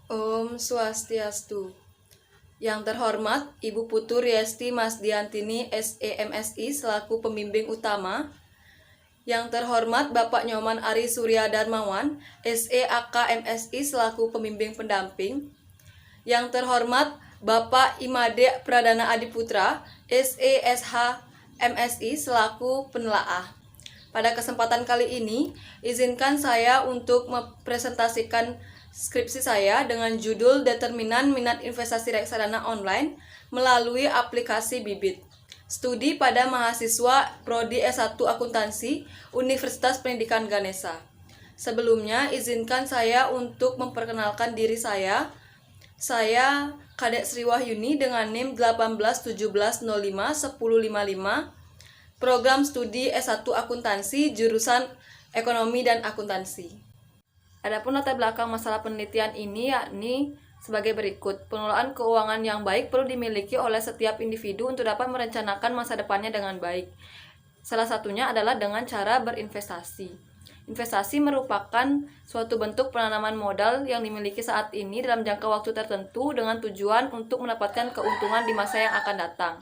Om Swastiastu. Yang terhormat Ibu Putu Riesti Masdiantini SEMSI selaku pembimbing utama. Yang terhormat Bapak Nyoman Ari Surya Darmawan SEAK MSI selaku pembimbing pendamping. Yang terhormat Bapak Imade Pradana Adiputra SESH MSI selaku penelaah. Pada kesempatan kali ini, izinkan saya untuk mempresentasikan skripsi saya dengan judul Determinan Minat Investasi Reksadana Online melalui aplikasi Bibit. Studi pada mahasiswa Prodi S1 Akuntansi Universitas Pendidikan Ganesha. Sebelumnya, izinkan saya untuk memperkenalkan diri saya. Saya Kadek Sri Wahyuni dengan NIM 1817051055, program studi S1 Akuntansi jurusan Ekonomi dan Akuntansi. Adapun latar belakang masalah penelitian ini yakni sebagai berikut. Pengelolaan keuangan yang baik perlu dimiliki oleh setiap individu untuk dapat merencanakan masa depannya dengan baik. Salah satunya adalah dengan cara berinvestasi. Investasi merupakan suatu bentuk penanaman modal yang dimiliki saat ini dalam jangka waktu tertentu dengan tujuan untuk mendapatkan keuntungan di masa yang akan datang.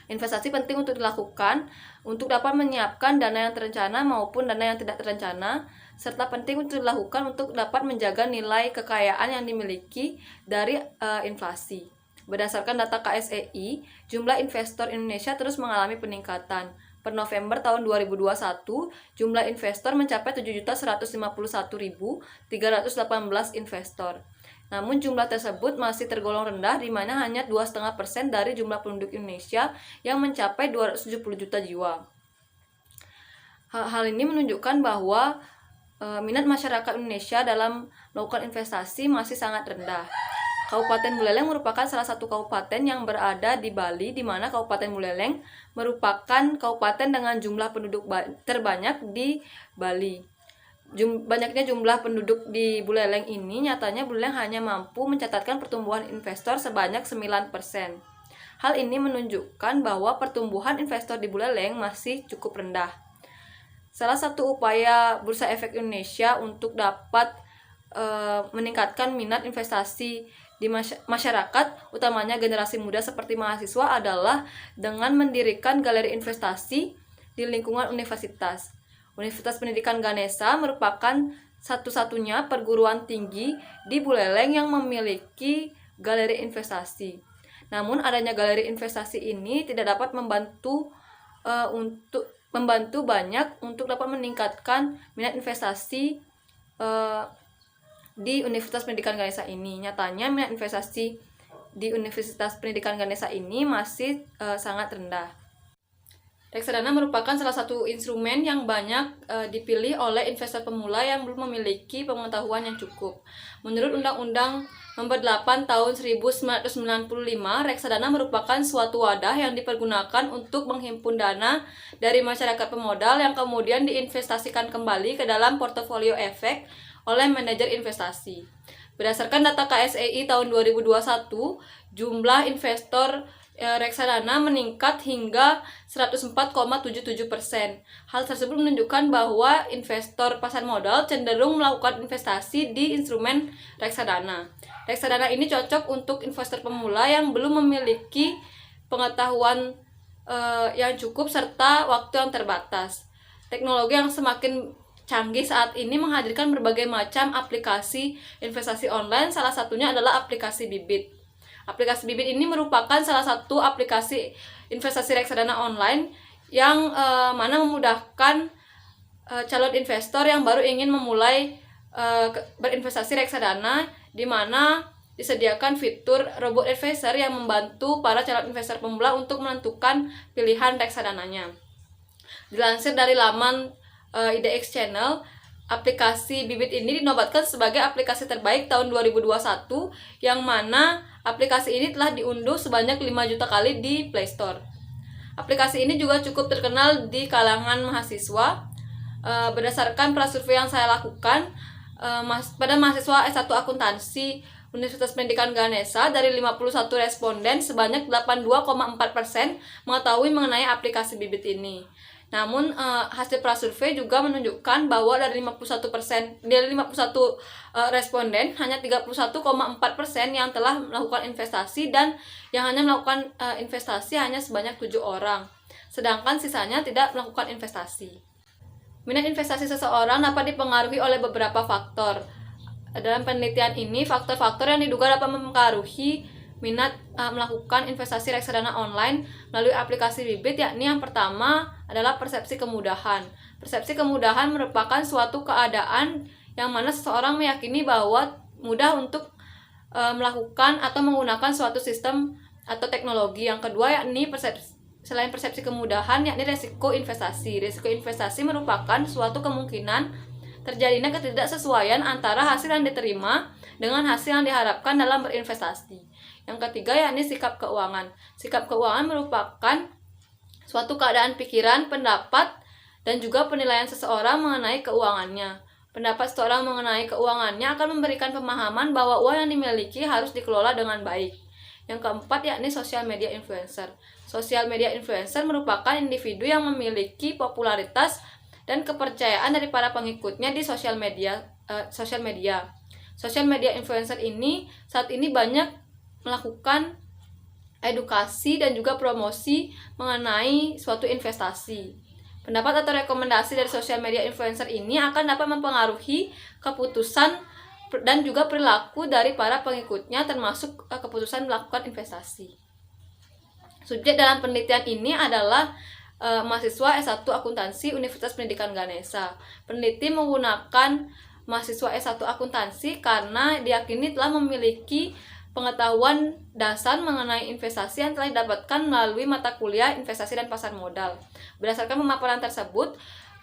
Investasi penting untuk dilakukan untuk dapat menyiapkan dana yang terencana maupun dana yang tidak terencana, serta penting untuk dilakukan untuk dapat menjaga nilai kekayaan yang dimiliki dari inflasi. Berdasarkan data KSEI, jumlah investor Indonesia terus mengalami peningkatan. Per November tahun 2021, jumlah investor mencapai 7.151.318 investor. Namun jumlah tersebut masih tergolong rendah, di mana hanya 2,5% dari jumlah penduduk Indonesia yang mencapai 270 juta jiwa. Hal ini menunjukkan bahwa minat masyarakat Indonesia dalam melakukan investasi masih sangat rendah. Kabupaten Buleleng merupakan salah satu kabupaten yang berada di Bali, di mana Kabupaten Buleleng merupakan kabupaten dengan jumlah penduduk terbanyak di Bali. Banyaknya jumlah penduduk di Buleleng ini, nyatanya Buleleng hanya mampu mencatatkan pertumbuhan investor sebanyak 9%. Hal ini menunjukkan bahwa pertumbuhan investor di Buleleng masih cukup rendah. Salah satu upaya Bursa Efek Indonesia untuk dapat meningkatkan minat investasi di masyarakat, utamanya generasi muda seperti mahasiswa, adalah dengan mendirikan galeri investasi di lingkungan universitas. Universitas Pendidikan Ganesha merupakan satu-satunya perguruan tinggi di Buleleng yang memiliki galeri investasi. Namun adanya galeri investasi ini tidak dapat membantu banyak untuk dapat meningkatkan minat investasi di Universitas Pendidikan Ganesha ini. Nyatanya minat investasi di Universitas Pendidikan Ganesha ini masih sangat rendah. Reksadana merupakan salah satu instrumen yang banyak dipilih oleh investor pemula yang belum memiliki pengetahuan yang cukup. Menurut Undang-Undang Nomor 8 Tahun 1995, reksadana merupakan suatu wadah yang dipergunakan untuk menghimpun dana dari masyarakat pemodal yang kemudian diinvestasikan kembali ke dalam portofolio efek oleh manajer investasi. Berdasarkan data KSEI tahun 2021, jumlah investor reksadana meningkat hingga 104,77%. Hal tersebut menunjukkan bahwa investor pasar modal cenderung melakukan investasi di instrumen reksadana. Reksadana ini cocok untuk investor pemula yang belum memiliki pengetahuan yang cukup serta waktu yang terbatas. Teknologi yang semakin canggih saat ini menghadirkan berbagai macam aplikasi investasi online, salah satunya adalah aplikasi Bibit. Aplikasi Bibit ini merupakan salah satu aplikasi investasi reksadana online yang mana memudahkan calon investor yang baru ingin memulai berinvestasi reksadana, di mana disediakan fitur robot advisor yang membantu para calon investor pemula untuk menentukan pilihan reksadananya. Dilansir dari laman IDX Channel, aplikasi Bibit ini dinobatkan sebagai aplikasi terbaik tahun 2021, yang mana aplikasi ini telah diunduh sebanyak 5 juta kali di Play Store. Aplikasi ini juga cukup terkenal di kalangan mahasiswa. Berdasarkan prasurvei yang saya lakukan pada mahasiswa S1 Akuntansi Universitas Pendidikan Ganesha, dari 51 responden sebanyak 82,4% mengetahui mengenai aplikasi Bibit ini. Namun hasil prasurvei juga menunjukkan bahwa dari 51 responden, hanya 31,4% yang telah melakukan investasi, dan yang hanya melakukan investasi hanya sebanyak 7 orang. Sedangkan sisanya tidak melakukan investasi. Minat investasi seseorang dapat dipengaruhi oleh beberapa faktor. Dalam penelitian ini, faktor-faktor yang diduga dapat mempengaruhi minat melakukan investasi reksadana online melalui aplikasi Bibit, yakni yang pertama adalah persepsi kemudahan. Persepsi kemudahan merupakan suatu keadaan yang mana seseorang meyakini bahwa mudah untuk melakukan atau menggunakan suatu sistem atau teknologi. Yang kedua yakni selain persepsi kemudahan, yakni resiko investasi. Resiko investasi merupakan suatu kemungkinan terjadinya ketidaksesuaian antara hasil yang diterima dengan hasil yang diharapkan dalam berinvestasi. Yang ketiga yakni sikap keuangan. Sikap keuangan merupakan suatu keadaan pikiran, pendapat, dan juga penilaian seseorang mengenai keuangannya. Pendapat seseorang mengenai keuangannya akan memberikan pemahaman bahwa uang yang dimiliki harus dikelola dengan baik. Yang keempat yakni sosial media influencer. Sosial media influencer merupakan individu yang memiliki popularitas dan kepercayaan dari para pengikutnya di sosial media. Sosial media influencer ini saat ini banyak melakukan edukasi dan juga promosi mengenai suatu investasi. Pendapat atau rekomendasi dari sosial media influencer ini akan dapat mempengaruhi keputusan dan juga perilaku dari para pengikutnya, termasuk keputusan melakukan investasi. Subjek dalam penelitian ini adalah mahasiswa S1 Akuntansi Universitas Pendidikan Ganesha. Peneliti menggunakan mahasiswa S1 Akuntansi karena diyakini telah memiliki pengetahuan dasar mengenai investasi yang telah didapatkan melalui mata kuliah investasi dan pasar modal. Berdasarkan pemaparan tersebut,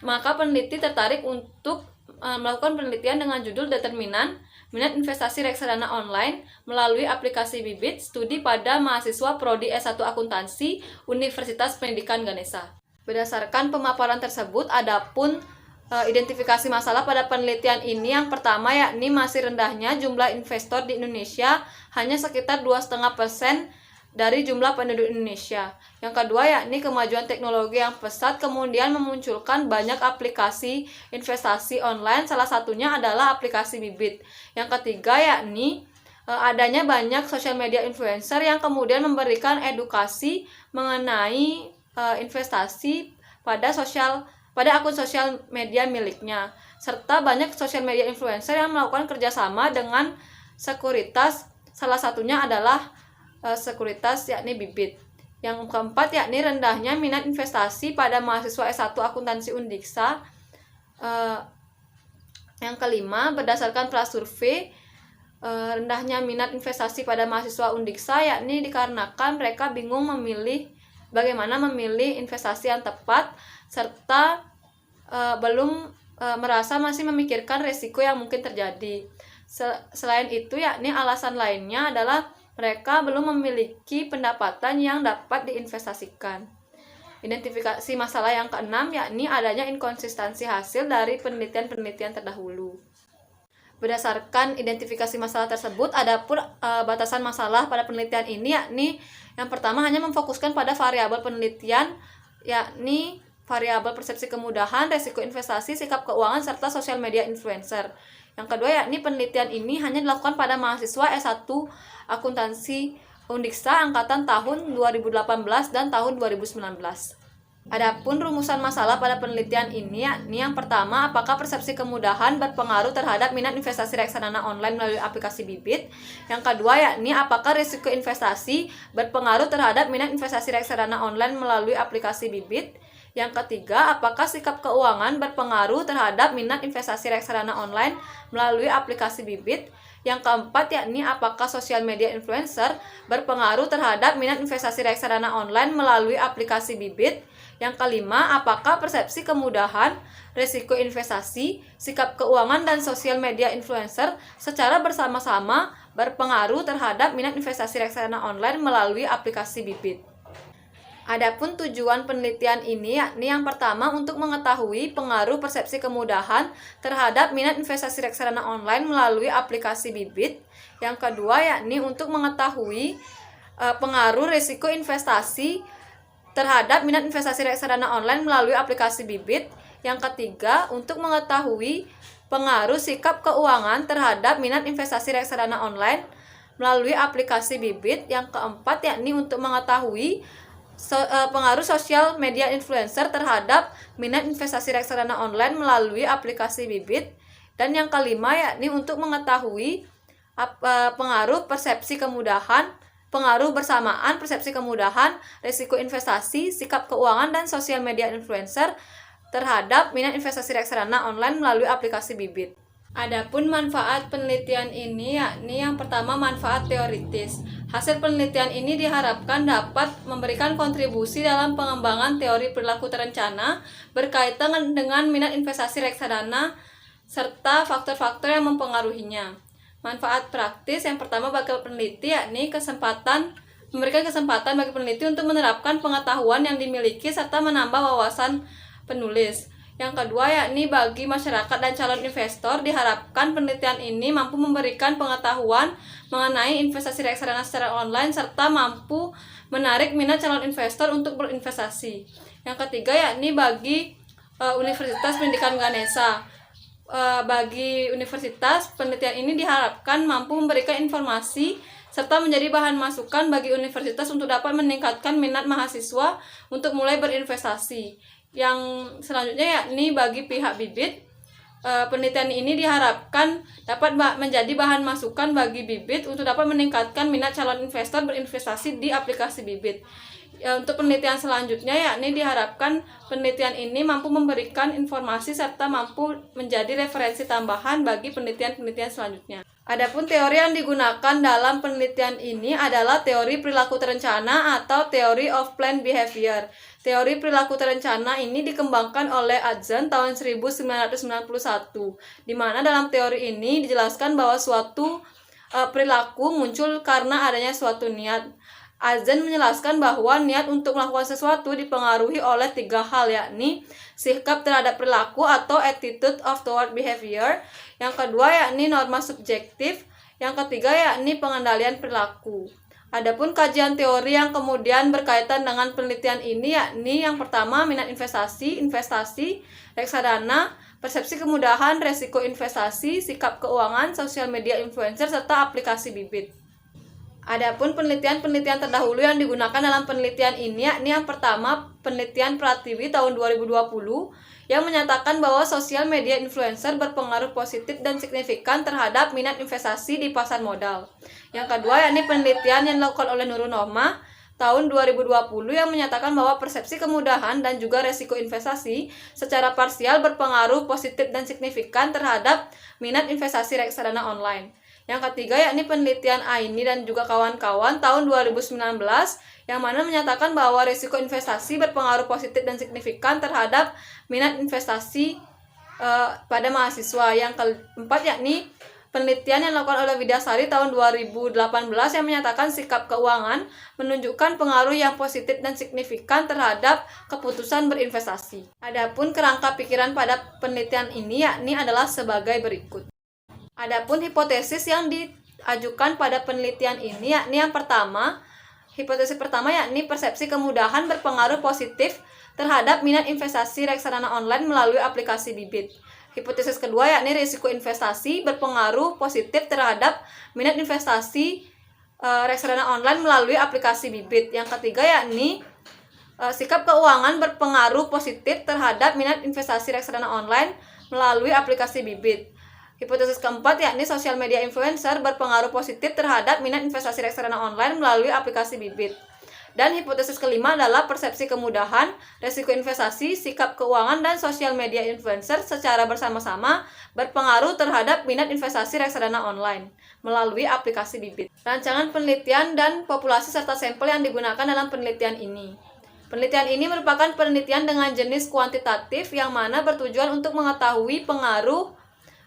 maka peneliti tertarik untuk melakukan penelitian dengan judul Determinan Minat Investasi Reksadana Online melalui aplikasi Bibit, studi pada mahasiswa Prodi S1 Akuntansi Universitas Pendidikan Ganesha. Berdasarkan pemaparan tersebut, adapun identifikasi masalah pada penelitian ini yang pertama yakni masih rendahnya jumlah investor di Indonesia, hanya sekitar 2,5% dari jumlah penduduk Indonesia. Yang kedua yakni kemajuan teknologi yang pesat kemudian memunculkan banyak aplikasi investasi online, salah satunya adalah aplikasi Bibit. Yang ketiga yakni adanya banyak sosial media influencer yang kemudian memberikan edukasi mengenai investasi pada akun sosial media miliknya, serta banyak sosial media influencer yang melakukan kerjasama dengan sekuritas, salah satunya adalah sekuritas yakni Bibit. Yang keempat yakni rendahnya minat investasi pada mahasiswa S1 Akuntansi Undiksa. Yang kelima, berdasarkan prasurvei, rendahnya minat investasi pada mahasiswa Undiksa yakni dikarenakan mereka bingung bagaimana memilih investasi yang tepat, serta belum merasa masih memikirkan risiko yang mungkin terjadi. Selain itu yakni alasan lainnya adalah mereka belum memiliki pendapatan yang dapat diinvestasikan. Identifikasi masalah yang keenam yakni adanya inkonsistensi hasil dari penelitian-penelitian terdahulu. Berdasarkan identifikasi masalah tersebut, adapun batasan masalah pada penelitian ini yakni yang pertama hanya memfokuskan pada variabel penelitian, yakni variabel persepsi kemudahan, resiko investasi, sikap keuangan, serta sosial media influencer. Yang kedua yakni penelitian ini hanya dilakukan pada mahasiswa S1 Akuntansi Undiksa angkatan tahun 2018 dan tahun 2019. Adapun rumusan masalah pada penelitian ini yakni yang pertama, apakah persepsi kemudahan berpengaruh terhadap minat investasi reksadana online melalui aplikasi Bibit? Yang kedua yakni apakah risiko investasi berpengaruh terhadap minat investasi reksadana online melalui aplikasi Bibit? Yang ketiga, apakah sikap keuangan berpengaruh terhadap minat investasi reksadana online melalui aplikasi Bibit? Yang keempat yakni apakah sosial media influencer berpengaruh terhadap minat investasi reksadana online melalui aplikasi Bibit? Yang kelima, apakah persepsi kemudahan, risiko investasi, sikap keuangan, dan sosial media influencer secara bersama-sama berpengaruh terhadap minat investasi reksadana online melalui aplikasi Bibit? Adapun tujuan penelitian ini yakni yang pertama untuk mengetahui pengaruh persepsi kemudahan terhadap minat investasi reksadana online melalui aplikasi Bibit. Yang kedua yakni untuk mengetahui pengaruh risiko investasi terhadap minat investasi reksadana online melalui aplikasi Bibit. Yang ketiga, untuk mengetahui pengaruh sikap keuangan terhadap minat investasi reksadana online melalui aplikasi Bibit. Yang keempat, yakni untuk mengetahui pengaruh sosial media influencer terhadap minat investasi reksadana online melalui aplikasi Bibit. Dan yang kelima, yakni untuk mengetahui pengaruh persepsi kemudahan, pengaruh bersamaan persepsi kemudahan, risiko investasi, sikap keuangan, dan sosial media influencer terhadap minat investasi reksadana online melalui aplikasi Bibit. Adapun manfaat penelitian ini, yakni yang pertama, manfaat teoritis. Hasil penelitian ini diharapkan dapat memberikan kontribusi dalam pengembangan teori perilaku terencana berkaitan dengan minat investasi reksadana serta faktor-faktor yang mempengaruhinya. Manfaat praktis yang pertama bagi peneliti, yakni memberikan kesempatan bagi peneliti untuk menerapkan pengetahuan yang dimiliki serta menambah wawasan penulis. Yang kedua, yakni bagi masyarakat dan calon investor, diharapkan penelitian ini mampu memberikan pengetahuan mengenai investasi reksadana secara online serta mampu menarik minat calon investor untuk berinvestasi. Yang ketiga, yakni bagi Universitas Pendidikan Ganesha. Bagi universitas, penelitian ini diharapkan mampu memberikan informasi serta menjadi bahan masukan bagi universitas untuk dapat meningkatkan minat mahasiswa untuk mulai berinvestasi. Yang selanjutnya, yakni bagi pihak Bibit, penelitian ini diharapkan dapat menjadi bahan masukan bagi Bibit untuk dapat meningkatkan minat calon investor berinvestasi di aplikasi Bibit. Untuk penelitian selanjutnya, yakni diharapkan penelitian ini mampu memberikan informasi serta mampu menjadi referensi tambahan bagi penelitian-penelitian selanjutnya. Adapun teori yang digunakan dalam penelitian ini adalah teori perilaku terencana atau Theory of Planned Behavior. Teori perilaku terencana ini dikembangkan oleh Adzan tahun 1991, di mana dalam teori ini dijelaskan bahwa suatu perilaku muncul karena adanya suatu niat. Adzan menjelaskan bahwa niat untuk melakukan sesuatu dipengaruhi oleh 3 hal, yakni sikap terhadap perilaku atau attitude of toward behavior. Yang kedua, yakni norma subjektif. Yang ketiga, yakni pengendalian perilaku. Adapun kajian teori yang kemudian berkaitan dengan penelitian ini, yakni yang pertama, minat investasi, reksadana, persepsi kemudahan, resiko investasi, sikap keuangan, sosial media influencer, serta aplikasi Bibit. Adapun penelitian-penelitian terdahulu yang digunakan dalam penelitian ini, yakni yang pertama, penelitian Pratiwi tahun 2020 yang menyatakan bahwa sosial media influencer berpengaruh positif dan signifikan terhadap minat investasi di pasar modal. Yang kedua, yakni penelitian yang dilakukan oleh Nurul Nohmah tahun 2020 yang menyatakan bahwa persepsi kemudahan dan juga resiko investasi secara parsial berpengaruh positif dan signifikan terhadap minat investasi reksadana online. Yang ketiga, yakni penelitian Aini dan juga kawan-kawan tahun 2019 yang mana menyatakan bahwa risiko investasi berpengaruh positif dan signifikan terhadap minat investasi pada mahasiswa. Yang keempat, yakni penelitian yang dilakukan oleh Widyasari tahun 2018 yang menyatakan sikap keuangan menunjukkan pengaruh yang positif dan signifikan terhadap keputusan berinvestasi. Adapun kerangka pikiran pada penelitian ini, yakni adalah sebagai berikut. Adapun hipotesis yang diajukan pada penelitian ini, yakni yang pertama, hipotesis pertama, yakni persepsi kemudahan berpengaruh positif terhadap minat investasi reksadana online melalui aplikasi Bibit. Hipotesis kedua, yakni risiko investasi berpengaruh positif terhadap minat investasi reksadana online melalui aplikasi Bibit. Yang ketiga, yakni sikap keuangan berpengaruh positif terhadap minat investasi reksadana online melalui aplikasi Bibit. Hipotesis keempat, yakni sosial media influencer berpengaruh positif terhadap minat investasi reksadana online melalui aplikasi Bibit. Dan hipotesis kelima adalah persepsi kemudahan, resiko investasi, sikap keuangan, dan sosial media influencer secara bersama-sama berpengaruh terhadap minat investasi reksadana online melalui aplikasi Bibit. Rancangan penelitian dan populasi serta sampel yang digunakan dalam penelitian ini. Penelitian ini merupakan penelitian dengan jenis kuantitatif yang mana bertujuan untuk mengetahui pengaruh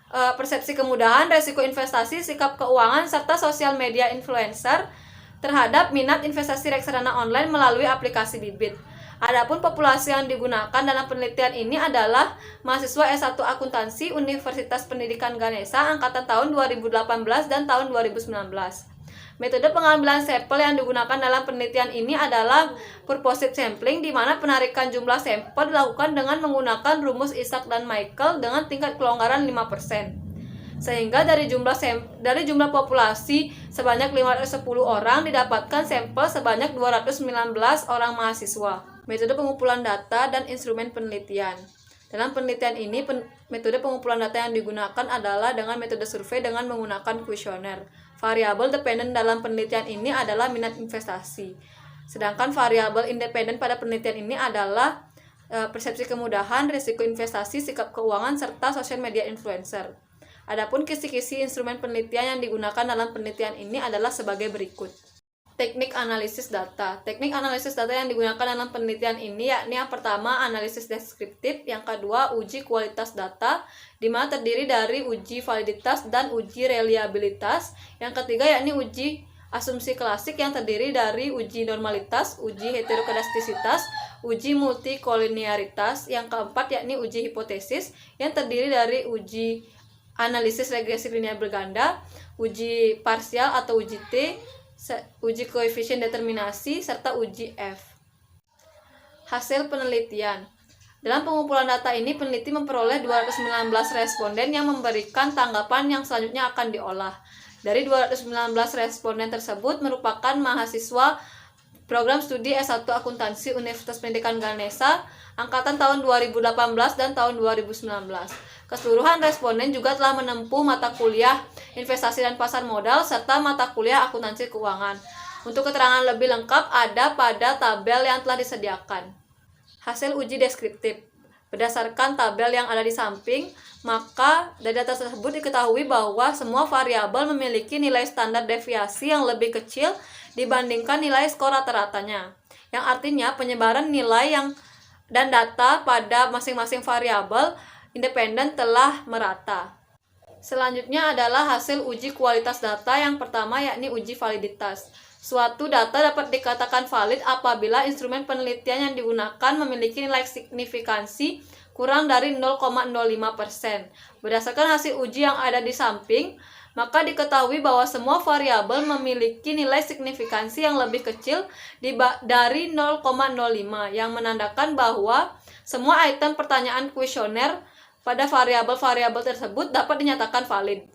persepsi kemudahan, resiko investasi, sikap keuangan, serta sosial media influencer terhadap minat investasi reksadana online melalui aplikasi Bibit. Adapun populasi yang digunakan dalam penelitian ini adalah mahasiswa S1 Akuntansi Universitas Pendidikan Ganesha angkatan tahun 2018 dan tahun 2019. Metode pengambilan sampel yang digunakan dalam penelitian ini adalah purposive sampling, di mana penarikan jumlah sampel dilakukan dengan menggunakan rumus Isaac dan Michael dengan tingkat kelonggaran 5%. Sehingga dari jumlah populasi sebanyak 510 orang didapatkan sampel sebanyak 219 orang mahasiswa. Metode pengumpulan data dan instrumen penelitian. Dalam penelitian ini, metode pengumpulan data yang digunakan adalah dengan metode survei dengan menggunakan kuesioner. Variabel dependen dalam penelitian ini adalah minat investasi. Sedangkan variabel independen pada penelitian ini adalah persepsi kemudahan, risiko investasi, sikap keuangan, serta sosial media influencer. Adapun kisi-kisi instrumen penelitian yang digunakan dalam penelitian ini adalah sebagai berikut. Teknik analisis data. Teknik analisis data yang digunakan dalam penelitian ini yakni yang pertama analisis deskriptif, yang kedua uji kualitas data, di mana terdiri dari uji validitas dan uji reliabilitas, yang ketiga yakni uji asumsi klasik yang terdiri dari uji normalitas, uji heterokedastisitas, uji multikolinearitas, yang keempat yakni uji hipotesis yang terdiri dari uji analisis regresi linear berganda, uji parsial atau uji T, uji koefisien determinasi, serta uji F. Hasil penelitian. Dalam pengumpulan data ini, peneliti memperoleh 219 responden yang memberikan tanggapan yang selanjutnya akan diolah. Dari 219 responden tersebut merupakan mahasiswa program studi S1 Akuntansi Universitas Pendidikan Ganesha angkatan tahun 2018 dan tahun 2019. Keseluruhan responden juga telah menempuh mata kuliah investasi dan pasar modal serta mata kuliah akuntansi keuangan. Untuk keterangan lebih lengkap ada pada tabel yang telah disediakan. Hasil uji deskriptif. Berdasarkan tabel yang ada di samping, maka dari data tersebut diketahui bahwa semua variabel memiliki nilai standar deviasi yang lebih kecil dibandingkan nilai skor rata-ratanya. Yang artinya penyebaran nilai dan data pada masing-masing variabel independen telah merata. Selanjutnya adalah hasil uji kualitas data. Yang pertama yakni uji validitas. Suatu data dapat dikatakan valid apabila instrumen penelitian yang digunakan memiliki nilai signifikansi kurang dari 0,05%. Berdasarkan hasil uji yang ada di samping, maka diketahui bahwa semua variabel memiliki nilai signifikansi yang lebih kecil dari 0,05, yang menandakan bahwa semua item pertanyaan kuesioner pada variabel-variabel tersebut dapat dinyatakan valid.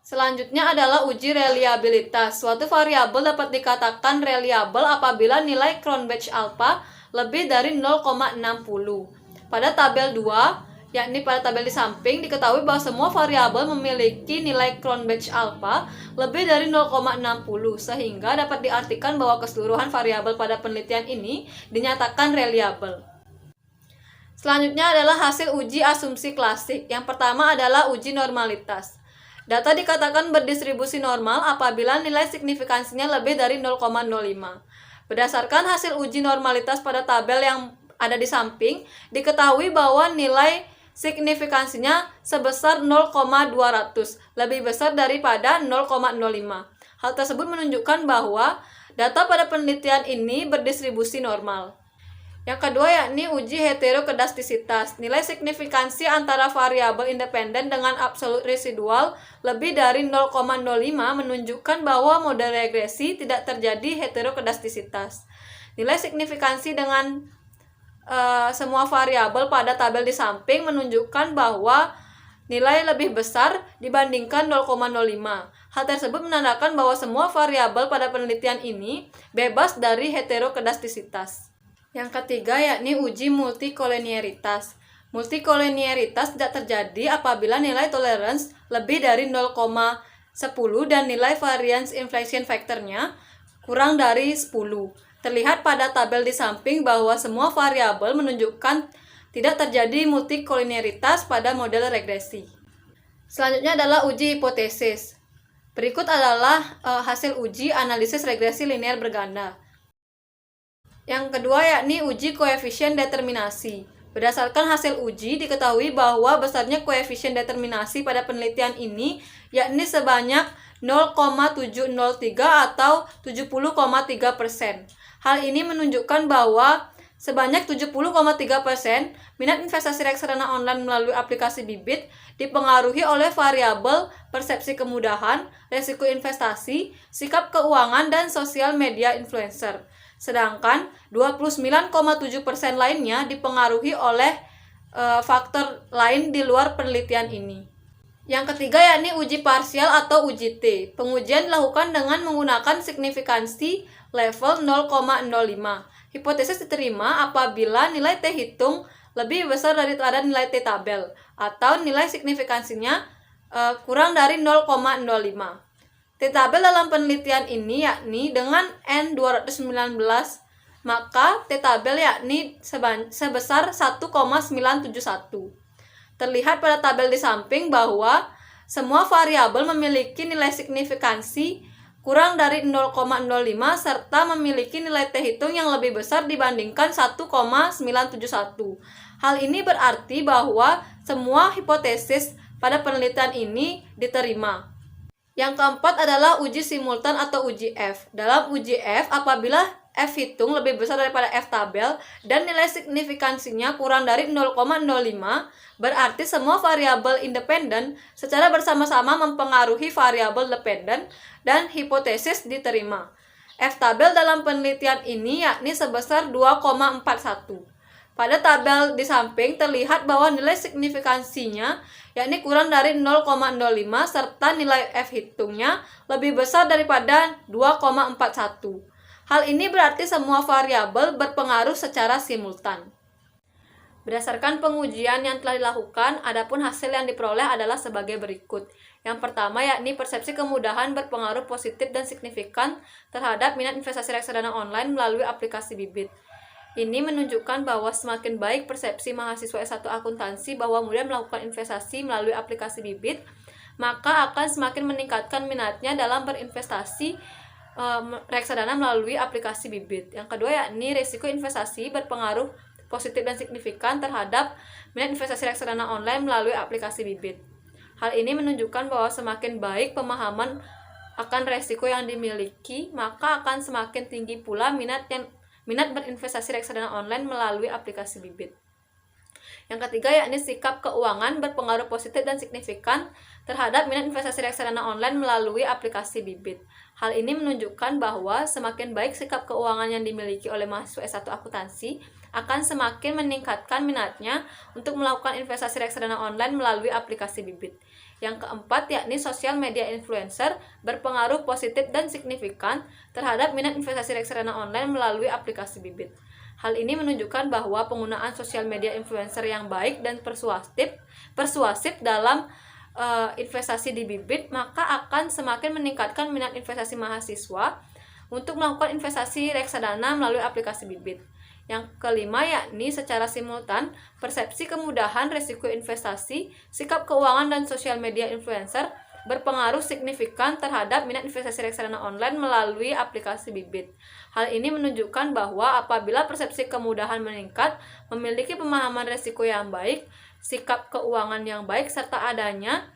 Selanjutnya adalah uji reliabilitas. Suatu variabel dapat dikatakan reliable apabila nilai Cronbach alpha lebih dari 0,60. Pada tabel 2, yakni pada tabel di samping, diketahui bahwa semua variabel memiliki nilai Cronbach alpha lebih dari 0,60, sehingga dapat diartikan bahwa keseluruhan variabel pada penelitian ini dinyatakan reliable. Selanjutnya adalah hasil uji asumsi klasik. Yang pertama adalah uji normalitas. Data dikatakan berdistribusi normal apabila nilai signifikansinya lebih dari 0,05. Berdasarkan hasil uji normalitas pada tabel yang ada di samping, diketahui bahwa nilai signifikansinya sebesar 0,200, lebih besar daripada 0,05. Hal tersebut menunjukkan bahwa data pada penelitian ini berdistribusi normal. Yang kedua yakni uji heterokedastisitas. Nilai signifikansi antara variabel independen dengan absolut residual lebih dari 0,05 menunjukkan bahwa model regresi tidak terjadi heterokedastisitas. Nilai signifikansi dengan semua variabel pada tabel di samping menunjukkan bahwa nilai lebih besar dibandingkan 0,05. Hal tersebut menandakan bahwa semua variabel pada penelitian ini bebas dari heterokedastisitas. Yang ketiga yakni uji multikolinearitas. Multikolinearitas tidak terjadi apabila nilai tolerance lebih dari 0,10 dan nilai variance inflation factor-nya kurang dari 10. Terlihat pada tabel di samping bahwa semua variabel menunjukkan tidak terjadi multikolinearitas pada model regresi. Selanjutnya adalah uji hipotesis. Berikut adalah hasil uji analisis regresi linear berganda. Yang kedua yakni uji koefisien determinasi. Berdasarkan hasil uji, diketahui bahwa besarnya koefisien determinasi pada penelitian ini yakni sebanyak 0,703 atau 70,3%. Hal ini menunjukkan bahwa Sebanyak 70,3% minat investasi reksadana online melalui aplikasi Bibit dipengaruhi oleh variabel persepsi kemudahan, resiko investasi, sikap keuangan, dan sosial media influencer. Sedangkan 29,7% lainnya dipengaruhi oleh faktor lain di luar penelitian ini. Yang ketiga yakni uji parsial atau uji T. Pengujian dilakukan dengan menggunakan signifikansi level 0,05. Hipotesis diterima apabila nilai T hitung lebih besar daripada nilai T tabel atau nilai signifikansinya kurang dari 0,05. T tabel dalam penelitian ini yakni dengan N219, maka T tabel yakni sebesar 1,971. Terlihat pada tabel di samping bahwa semua variabel memiliki nilai signifikansi kurang dari 0,05 serta memiliki nilai T hitung yang lebih besar dibandingkan 1,971. Hal ini berarti bahwa semua hipotesis pada penelitian ini diterima. Yang keempat adalah uji simultan atau uji F. Dalam uji F, apabila F hitung lebih besar daripada F tabel dan nilai signifikansinya kurang dari 0,05, berarti semua variabel independen secara bersama-sama mempengaruhi variabel dependen dan hipotesis diterima. F tabel dalam penelitian ini yakni sebesar 2,41. Pada tabel di samping terlihat bahwa nilai signifikansinya yakni kurang dari 0,05 serta nilai F hitungnya lebih besar daripada 2,41. Hal ini berarti semua variabel berpengaruh secara simultan. Berdasarkan pengujian yang telah dilakukan, adapun hasil yang diperoleh adalah sebagai berikut. Yang pertama yakni persepsi kemudahan berpengaruh positif dan signifikan terhadap minat investasi reksadana online melalui aplikasi Bibit. Ini menunjukkan bahwa semakin baik persepsi mahasiswa S1 akuntansi bahwa mudah melakukan investasi melalui aplikasi Bibit, maka akan semakin meningkatkan minatnya dalam berinvestasi reksadana melalui aplikasi Bibit. Yang kedua yakni risiko investasi berpengaruh positif dan signifikan terhadap minat investasi reksadana online melalui aplikasi Bibit. Hal ini menunjukkan bahwa semakin baik pemahaman akan risiko yang dimiliki, maka akan semakin tinggi pula minat berinvestasi reksadana online melalui aplikasi Bibit. Yang ketiga yakni sikap keuangan berpengaruh positif dan signifikan terhadap minat investasi reksadana online melalui aplikasi Bibit. Hal ini menunjukkan bahwa semakin baik sikap keuangan yang dimiliki oleh mahasiswa S1 akuntansi akan semakin meningkatkan minatnya untuk melakukan investasi reksadana online melalui aplikasi Bibit. Yang keempat yakni sosial media influencer berpengaruh positif dan signifikan terhadap minat investasi reksadana online melalui aplikasi Bibit. Hal ini menunjukkan bahwa penggunaan sosial media influencer yang baik dan persuasif dalam investasi di Bibit maka akan semakin meningkatkan minat investasi mahasiswa untuk melakukan investasi reksadana melalui aplikasi Bibit. Yang kelima yakni secara simultan persepsi kemudahan risiko investasi, sikap keuangan dan sosial media influencer berpengaruh signifikan terhadap minat investasi reksadana online melalui aplikasi Bibit. Hal ini menunjukkan bahwa apabila persepsi kemudahan meningkat, memiliki pemahaman risiko yang baik, sikap keuangan yang baik, serta adanya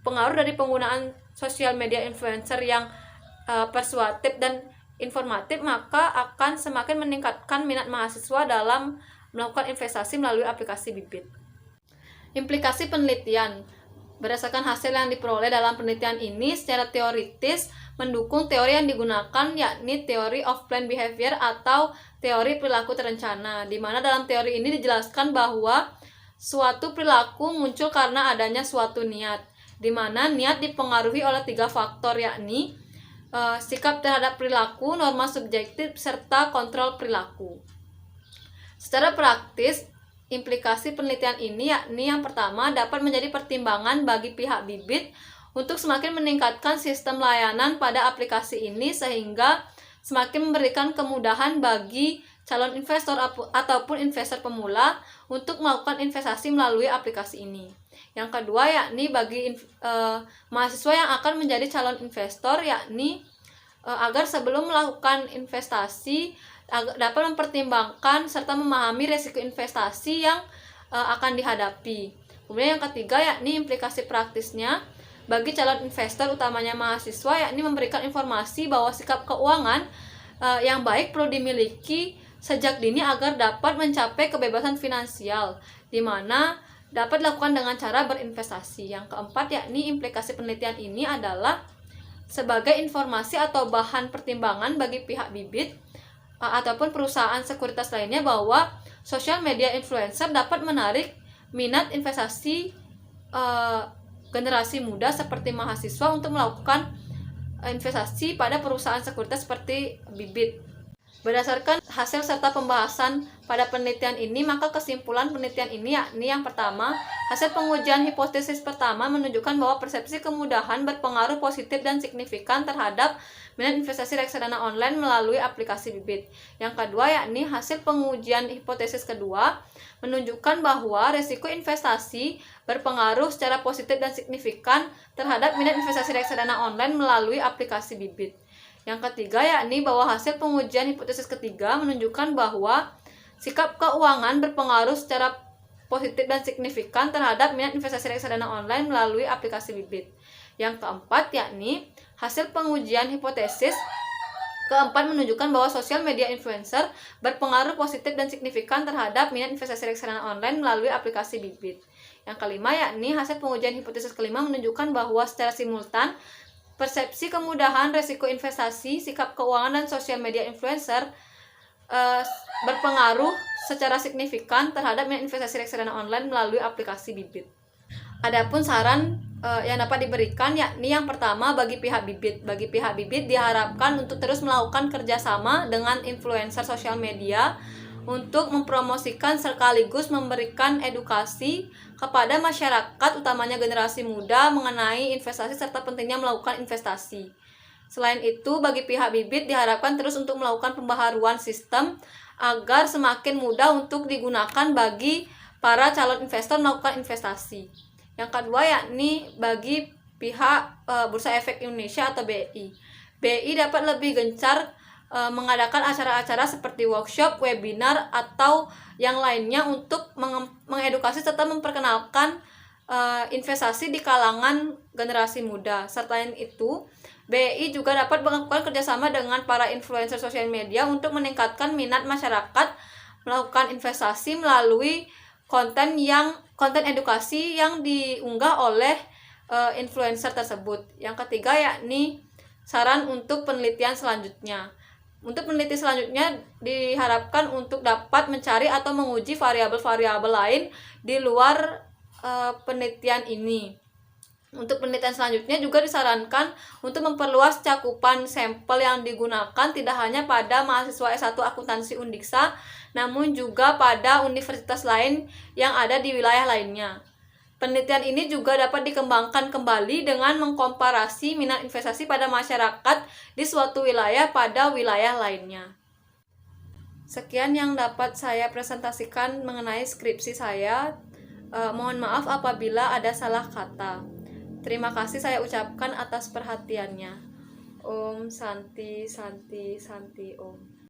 pengaruh dari penggunaan sosial media influencer yang persuasif dan informatif, maka akan semakin meningkatkan minat mahasiswa dalam melakukan investasi melalui aplikasi Bibit. Implikasi penelitian. Berdasarkan hasil yang diperoleh dalam penelitian ini secara teoritis mendukung teori yang digunakan yakni teori of planned behavior atau teori perilaku terencana, di mana dalam teori ini dijelaskan bahwa suatu perilaku muncul karena adanya suatu niat, di mana niat dipengaruhi oleh 3 faktor yakni sikap terhadap perilaku, norma subjektif, serta kontrol perilaku. Secara praktis, implikasi penelitian ini yakni yang pertama dapat menjadi pertimbangan bagi pihak Bibit untuk semakin meningkatkan sistem layanan pada aplikasi ini sehingga semakin memberikan kemudahan bagi calon investor ataupun investor pemula untuk melakukan investasi melalui aplikasi ini. Yang kedua yakni bagi mahasiswa yang akan menjadi calon investor yakni agar sebelum melakukan investasi dapat mempertimbangkan serta memahami risiko investasi yang akan dihadapi. Kemudian yang ketiga yakni implikasi praktisnya bagi calon investor utamanya mahasiswa yakni memberikan informasi bahwa sikap keuangan yang baik perlu dimiliki sejak dini agar dapat mencapai kebebasan finansial, di mana dapat dilakukan dengan cara berinvestasi. Yang keempat, yakni implikasi penelitian ini adalah sebagai informasi atau bahan pertimbangan bagi pihak bibit ataupun perusahaan sekuritas lainnya bahwa sosial media influencer dapat menarik minat investasi generasi muda seperti mahasiswa untuk melakukan investasi pada perusahaan sekuritas seperti bibit. Berdasarkan hasil serta pembahasan pada penelitian ini, maka kesimpulan penelitian ini yakni yang pertama, hasil pengujian hipotesis pertama menunjukkan bahwa persepsi kemudahan berpengaruh positif dan signifikan terhadap minat investasi reksadana online melalui aplikasi bibit. Yang kedua, yakni hasil pengujian hipotesis kedua menunjukkan bahwa resiko investasi berpengaruh secara positif dan signifikan terhadap minat investasi reksadana online melalui aplikasi bibit. Yang ketiga, yakni bahwa hasil pengujian hipotesis ketiga menunjukkan bahwa sikap keuangan berpengaruh secara positif dan signifikan terhadap minat investasi reksadana online melalui aplikasi bibit. Yang keempat, yakni hasil pengujian hipotesis keempat menunjukkan bahwa sosial media influencer berpengaruh positif dan signifikan terhadap minat investasi reksadana online melalui aplikasi bibit. Yang kelima, yakni hasil pengujian hipotesis kelima menunjukkan bahwa secara simultan persepsi kemudahan, resiko investasi, sikap keuangan, dan sosial media influencer berpengaruh secara signifikan terhadap minat investasi reksadana online melalui aplikasi bibit. Adapun saran yang dapat diberikan yakni yang pertama, bagi pihak bibit. Bagi pihak bibit diharapkan untuk terus melakukan kerjasama dengan influencer sosial media untuk mempromosikan sekaligus memberikan edukasi kepada masyarakat, utamanya generasi muda, mengenai investasi serta pentingnya melakukan investasi. Selain itu, bagi pihak bibit diharapkan terus untuk melakukan pembaharuan sistem agar semakin mudah untuk digunakan bagi para calon investor melakukan investasi. Yang kedua, yakni bagi pihak Bursa Efek Indonesia atau BI. BI dapat lebih gencar mengadakan acara-acara seperti workshop, webinar, atau yang lainnya untuk mengedukasi serta memperkenalkan investasi di kalangan generasi muda. Selain itu, BI juga dapat melakukan kerjasama dengan para influencer sosial media untuk meningkatkan minat masyarakat melakukan investasi melalui konten edukasi yang diunggah oleh influencer tersebut. Yang ketiga, yakni saran untuk penelitian selanjutnya. Untuk peneliti selanjutnya diharapkan untuk dapat mencari atau menguji variabel-variabel lain di luar penelitian ini. Untuk penelitian selanjutnya juga disarankan untuk memperluas cakupan sampel yang digunakan tidak hanya pada mahasiswa S1 akuntansi Undiksa, namun juga pada universitas lain yang ada di wilayah lainnya. Penelitian ini juga dapat dikembangkan kembali dengan mengkomparasi minat investasi pada masyarakat di suatu wilayah pada wilayah lainnya. Sekian yang dapat saya presentasikan mengenai skripsi saya. Mohon maaf apabila ada salah kata. Terima kasih saya ucapkan atas perhatiannya. Om Santi Santi Santi Om.